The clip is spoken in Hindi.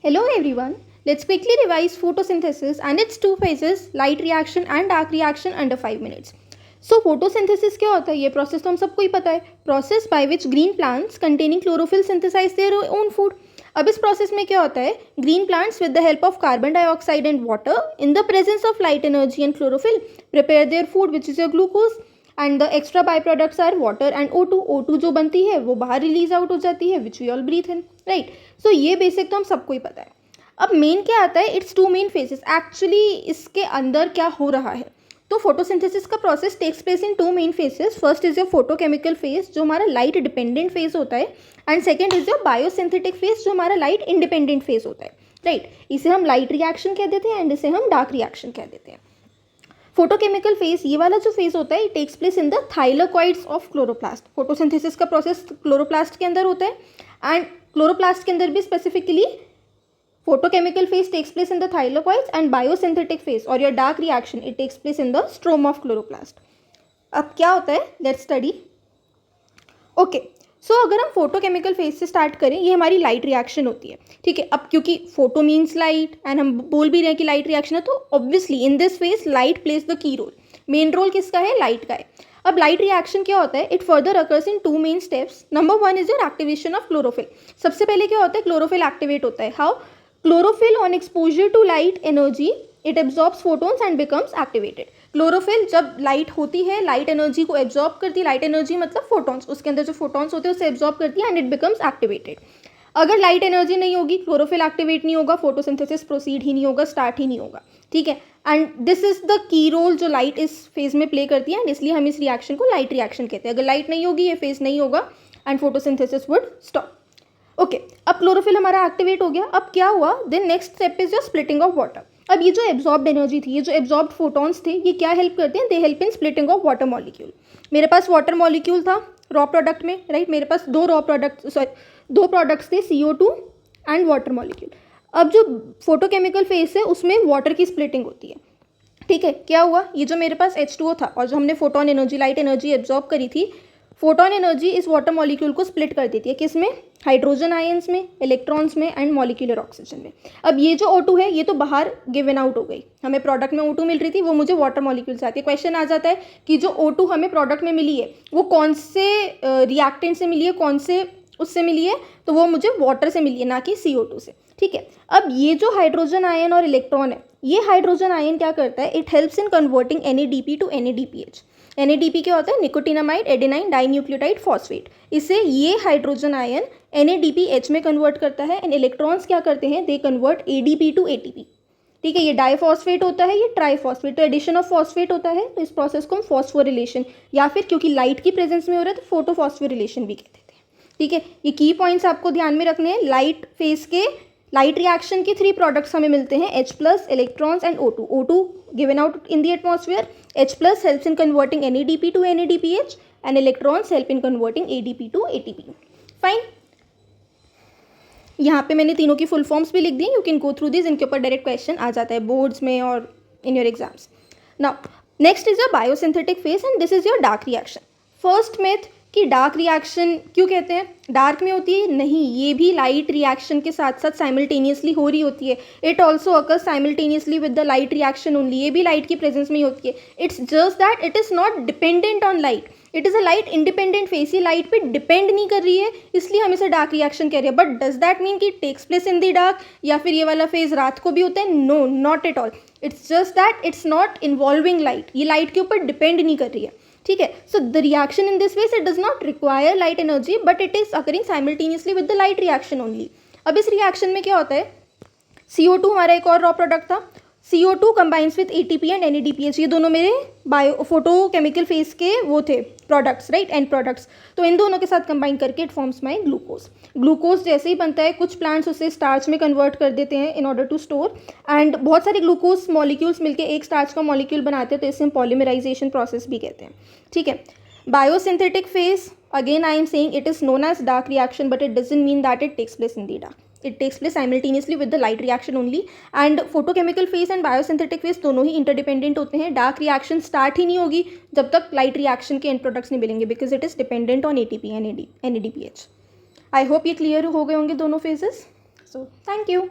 Hello everyone. Let's quickly revise photosynthesis and its two phases, light reaction and dark reaction under 5 minutes. So photosynthesis क्या होता है? ये प्रोसेस तो हम सबको ही पता है. Process by which green plants containing chlorophyll synthesize their own food. अब इस प्रोसेस में क्या होता है? Green plants with the help of carbon dioxide and water in the presence of light energy and chlorophyll prepare their food which is your glucose. And the extra by products are water and O2 जो बनती है वो बाहर रिलीज आउट हो जाती है which we all breathe in, right. So ये बेसिक तो हम सबको ही पता है. अब मेन क्या आता है? It's two main phases. Actually इसके अंदर क्या हो रहा है? तो फोटोसिंथेसिस का process takes place in two main phases. First is your photochemical phase जो हमारा लाइट डिपेंडेंट फेज होता है, and second is your biosynthetic phase जो हमारा लाइट इंडिपेंडेंट फेज होता है, राइट. इसे हम लाइट रिएक्शन कह देते हैं एंड इसे हम डार्क रिएक्शन कह देते हैं. फोटोकेमिकल फेज, ये वाला जो फेज होता है, it takes place in the thylakoids of chloroplast. Photosynthesis का प्रोसेस क्लोरोप्लास्ट के अंदर होता है एंड क्लोरोप्लास्ट के अंदर भी specifically photochemical phase takes place in the thylakoids and biosynthetic phase और your dark reaction it takes place in the stroma of chloroplast. अब क्या होता है? Let's study. ओके, सो अगर हम फोटोकेमिकल फेज से स्टार्ट करें, ये हमारी लाइट रिएक्शन होती है, ठीक है. अब क्योंकि फोटो मीन्स लाइट एंड हम बोल भी रहे हैं कि लाइट रिएक्शन है, तो obviously in this phase light plays the key role. Main role किसका है? लाइट का है. अब लाइट रिएक्शन क्या होता है? It further occurs in two main steps. Number one is your activation of chlorophyll. सबसे पहले क्या होता है? क्लोरोफिल एक्टिवेट होता है. How? Chlorophyll on exposure to light energy it absorbs photons and becomes activated. Chlorophyll जब लाइट होती है, लाइट एनर्जी को एब्जॉर्ब करती है. लाइट एनर्जी मतलब फोटॉन्स, उसके अंदर जो फोटॉन्स होते हैं उसे एब्जॉर्ब करती है एंड इट बिकम्स एक्टिवेटेड. अगर लाइट एनर्जी नहीं होगी, क्लोरोफिल एक्टिवेट नहीं होगा, फोटोसिंथेसिस प्रोसीड ही नहीं होगा, स्टार्ट ही नहीं होगा, ठीक है. And this is the key role जो लाइट इस फेज में प्ले करती है एंड इसलिए हम इस रिएक्शन को लाइट रिएक्शन कहते हैं. अगर लाइट नहीं होगी, ये फेज नहीं होगा and photosynthesis would stop. Okay, अब क्लोरोफिल हमारा एक्टिवेट हो गया. अब क्या हुआ? Then next step is your splitting of water. अब ये जो एब्जॉर्ब्ड एनर्जी थी, ये जो एब्जॉर्ब्ड फोटॉन्स थे, ये क्या हेल्प करते हैं? They help in splitting of water molecule. मेरे पास वाटर मॉलिक्यूल था रॉ प्रोडक्ट में, राइट. मेरे पास दो प्रोडक्ट्स थे, CO2 एंड वाटर मॉलिक्यूल. अब जो फोटोकेमिकल फेज है उसमें वाटर की स्प्लिटिंग होती है, ठीक है. क्या हुआ? ये जो मेरे पास H2O था और जो हमने photon energy, light energy absorb करी थी, फोटोन एनर्जी इस वाटर मॉलिक्यूल को स्प्लिट कर देती है. किस में? हाइड्रोजन आयंस में, इलेक्ट्रॉन्स में एंड मॉलिक्यूलर ऑक्सीजन में. अब ये जो O2 है ये तो बाहर गिवन आउट हो गई. हमें प्रोडक्ट में O2 मिल रही थी, वो मुझे वाटर मॉलिक्यूल से आती है. क्वेश्चन आ जाता है कि जो O2 हमें प्रोडक्ट में मिली है वो कौन से रिएक्टेंट से मिली है, कौन से उससे मिली है? तो वो मुझे वाटर से मिली है, ना कि CO2 से, ठीक है. अब ये जो हाइड्रोजन आयन और इलेक्ट्रॉन है, ये हाइड्रोजन आयन क्या करता है? It helps in converting NADP to NADPH. NADP क्या होता है? Nicotinamide adenine dinucleotide phosphate. इसे ये हाइड्रोजन आयन NADPH में कन्वर्ट करता है एंड इलेक्ट्रॉन्स क्या करते हैं? They convert ADP to ATP, ठीक है. ये डाइफॉस्फेट होता है, ये ट्राइफॉस्फेट, तो एडिशन ऑफ फॉस्फेट होता है. तो इस प्रोसेस को हम फॉस्फोरिलेशन या फिर क्योंकि लाइट की प्रेजेंस में हो रहा है तो फोटोफॉस्फोरिलेशन भी कहते हैं, ठीक है. ये की पॉइंट्स आपको ध्यान में रखने हैं. लाइट फेज के लाइट रिएक्शन के 3 प्रोडक्ट्स हमें मिलते हैं, H+, electrons and O2 given out in the atmosphere. H+ helps in converting NADP to NADPH and electrons help in converting ADP to ATP. Fine. यहाँ पे मैंने तीनों की फुल फॉर्म्स भी लिख दी. You can go through this. इनके ऊपर डायरेक्ट क्वेश्चन आ जाता है बोर्ड्स में और in your exams. Now next is your biosynthetic phase and this is your dark reaction. First मेथ कि डार्क रिएक्शन क्यों कहते हैं? डार्क में होती है? नहीं, ये भी लाइट रिएक्शन के साथ साथ साइमल्टेनियसली हो रही होती है. It also occurs simultaneously with the light reaction only. ये भी लाइट की प्रेजेंस में ही होती है. It's just that it is not dependent on light. It is a light independent face. ये लाइट पे डिपेंड नहीं कर रही है, इसलिए हम इसे डार्क रिएक्शन कह रहे हैं. बट डज दैट मीन कि it takes place in the dark या फिर ये वाला फेज रात को भी होता है? No, not at all. It's just that it's not involving light. ये लाइट के ऊपर डिपेंड नहीं कर रही है, ठीक है. So the reaction in this phase it does not require light energy but it is occurring simultaneously with the light reaction only. अब इस रिएक्शन में क्या होता है? CO2 हमारा एक और रॉ प्रोडक्ट था. CO2 combines with ATP and NADPH. ये दोनों मेरे बायो फोटोकेमिकल फेज के वो थे प्रोडक्ट्स, राइट, एंड प्रोडक्ट्स. तो इन दोनों के साथ कंबाइन करके it forms my glucose. Glucose जैसे ही बनता है, कुछ प्लांट्स उसे स्टार्च में कन्वर्ट कर देते हैं in order to store and बहुत सारे ग्लूकोज मॉलिक्यूल्स मिलकर एक स्टार्च का मॉलिक्यूल बनाते हैं. तो इसे हम पॉलीमराइजेशन प्रोसेस भी कहते हैं, ठीक है. Biosynthetic phase, again I am saying it is known as dark reaction but it doesn't mean that it takes place in the dark. It takes place simultaneously with the light reaction only. And photochemical phase and biosynthetic phase दोनों ही interdependent होते हैं. डार्क रिएक्शन स्टार्ट ही नहीं होगी जब तक लाइट रिएक्शन के एंड प्रोडक्ट्स नहीं मिलेंगे because it is dependent on ATP and NADPH. I hope ये क्लियर हो गए होंगे दोनों फेजेस. So thank you.